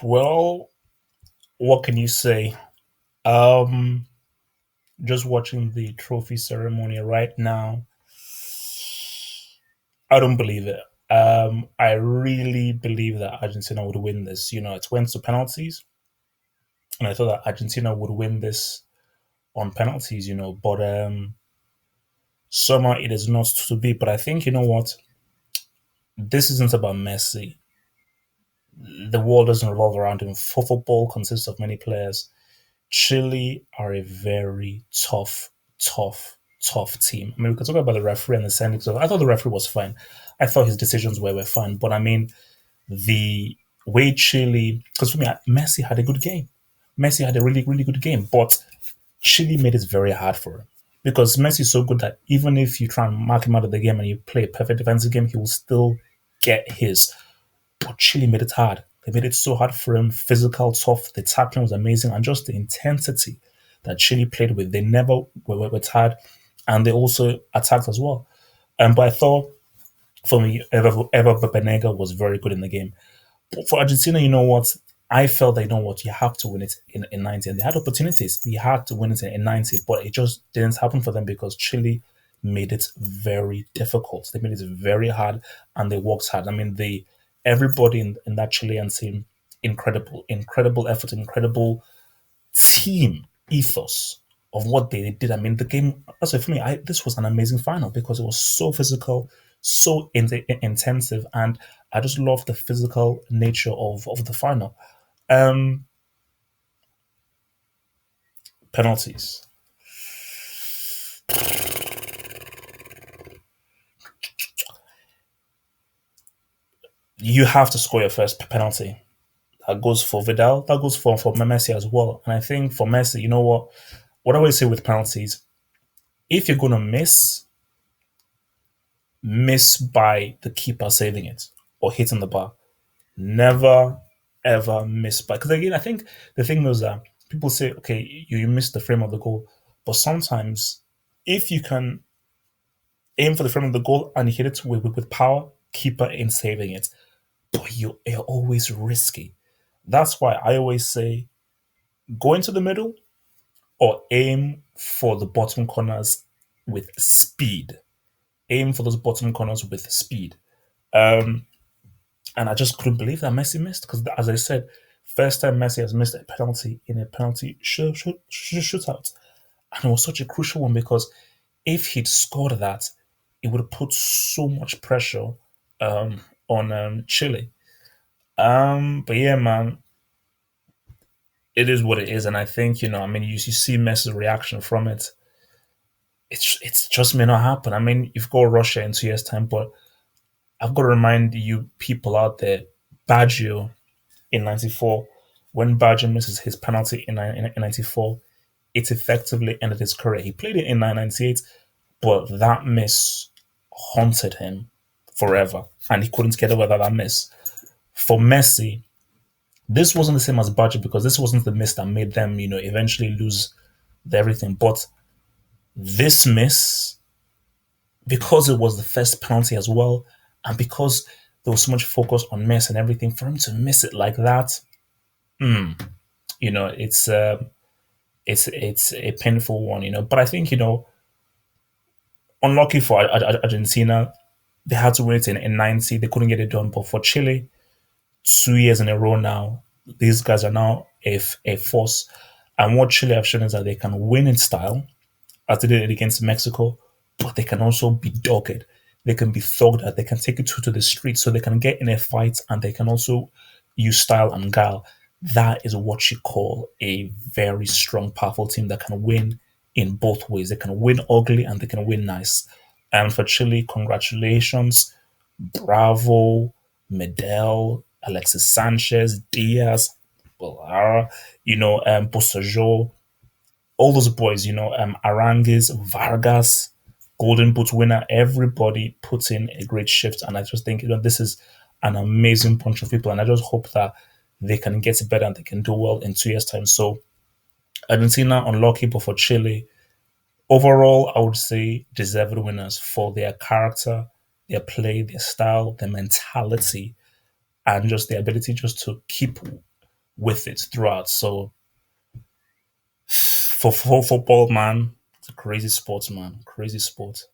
Well, what can you say? Um, just watching the trophy ceremony right now, I don't believe it. I really believe that Argentina would win this. It went to penalties, and I thought that Argentina would win this on penalties. But somehow it is not to be. But I think you know what? This isn't about Messi. The world doesn't revolve around him. Football consists of many players. Chile are a very tough team. I mean, we can talk about the referee and the sending. So I thought the referee was fine. I thought his decisions were fine. But I mean, the way Chile, because for me, Messi had a good game. Messi had a really good game, but Chile made it very hard for him because Messi is so good that even if you try and mark him out of the game and you play a perfect defensive game, he will still get his. But Chile made it hard. They made it so hard for him. Physical, tough. The tackling was amazing, and just the intensity that Chile played with. They never were tired, and they also attacked as well. But I thought for me, Eva Benega was very good in the game. But for Argentina, you know what? I felt that you know what you have to win it in 90, and they had opportunities. They had to win it in 90, but it just didn't happen for them because Chile made it very difficult. They made it very hard, and they worked hard. I mean, they everybody in that Chilean team, incredible effort, incredible team ethos of what they did. I mean, the game. Also, for me, this was an amazing final because it was so physical, so intensive, and I just love the physical nature of the final. Um, Penalties. You have to score your first penalty. That goes for Vidal. That goes for Messi as well. And I think for Messi, you know what? What I always say with penalties, if you're gonna miss by the keeper saving it or hitting the bar. Never ever miss by, because again, I think the thing is that people say, okay, you missed the frame of the goal, but sometimes if you can aim for the frame of the goal and you hit it with power, keeper in saving it, but you're always risky. That's why I always say go into the middle or aim for the bottom corners with speed. Aim for those bottom corners with speed. Um, And I just couldn't believe that Messi missed because, as I said, first time Messi has missed a penalty in a penalty shootout. And it was such a crucial one because if he'd scored that, it would have put so much pressure on Chile. But yeah, man, it is what it is. And I think, I mean, you see Messi's reaction from it. It's just may not happen. I mean, you've got Russia in 2 years' time, but I've got to remind you people out there, Baggio in 94, when Baggio misses his penalty in 94, it effectively ended his career. He played it in 98, but that miss haunted him forever, and he couldn't get over that miss. For Messi, this wasn't the same as Baggio because this wasn't the miss that made them, eventually lose everything. But this miss, because it was the first penalty as well, and because there was so much focus on Messi and everything, for him to miss it like that, you know, it's uh, it's a painful one, But I think unlucky for Argentina, they had to win it in 90. They couldn't get it done. But for Chile, 2 years in a row now, these guys are now a force. And what Chile have shown is that they can win in style, as they did it against Mexico, but they can also be dogged. They can be thugged at. They can take it to the street, so they can get in a fight, and they can also use style and guile. That is what you call a very strong, powerful team that can win in both ways. They can win ugly and they can win nice. And for Chile, congratulations, bravo, Medel, Alexis Sanchez, Diaz, Bolara, Bosajo, all those boys, Arangues, Vargas, Golden Boot winner, everybody puts in a great shift. And I just think, this is an amazing bunch of people. And I just hope that they can get better and they can do well in 2 years' time. So Argentina, unlucky, but for Chile, overall, I would say deserved winners for their character, their play, their style, their mentality, and just their ability just to keep with it throughout. So for football, man, it's a crazy sport, man. Crazy sport.